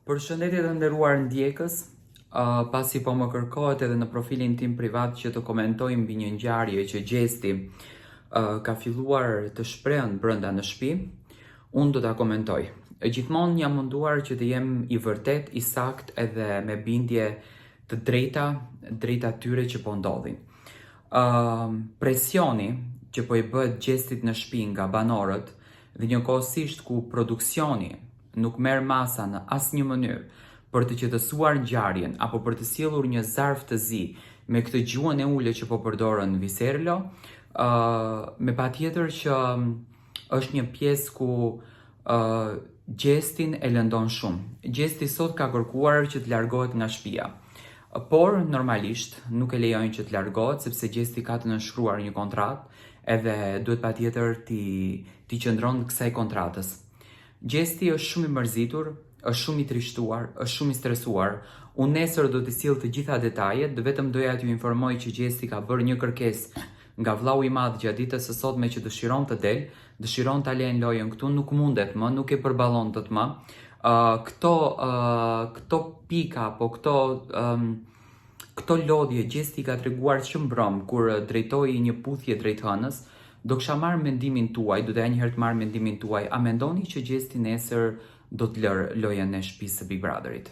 Përshëndetje të nderuar ndjekës, pasi po më kërkohet edhe në profilin tim privat që të komentoj mbi një ngjarje që Gjesti ka filluar të shprehën brenda në shtëpi, unë do ta komentoj. Gjithmonë jam munduar që të jem i vërtet, i sakt edhe me bindje të drejta tyre që po ndodhin. Presioni që po i bëhet Gjestit në shtëpi nga banorët dhe njëkohësisht ku produksioni nuk merr masa në asnjë mënyrë për të qetësuar ngjarjen apo për të sjellur një zarf të zi me këtë gjuhën e ulët që po përdorën Viserlo, me patjetër që është një pjesë ku Gjestin e lëndon shumë. Gjesti sot ka kërkuar që të largohet nga shtëpia, por normalisht nuk e lejojnë që të largohet sepse Gjesti ka të nënshkruar një kontratë edhe duhet patjetër ti qëndron kësaj kontratës. Gjesti është shumë i mërzitur, është shumë i trishtuar, është shumë i stresuar. Unë nesër do të sjell të gjitha detajet, vetëm doja t'ju informoj që Gjesti ka bërë një kërkesë nga vllau i madh gjatë ditës së sotme që dëshiron të del, dëshiron ta lejnë lojën këtu, nuk mundet më, nuk e përballon dot më. Këto pika apo këto lodhje Gjesti ka treguar që mbrom kur drejtoi një puthje drejt hënës. Do kisha marrë mendimin tuaj, do doja një herë të marr mendimin tuaj. A mendoni që Gjesti nesër do të lërë lojën e shtëpisë së Big Brotherit?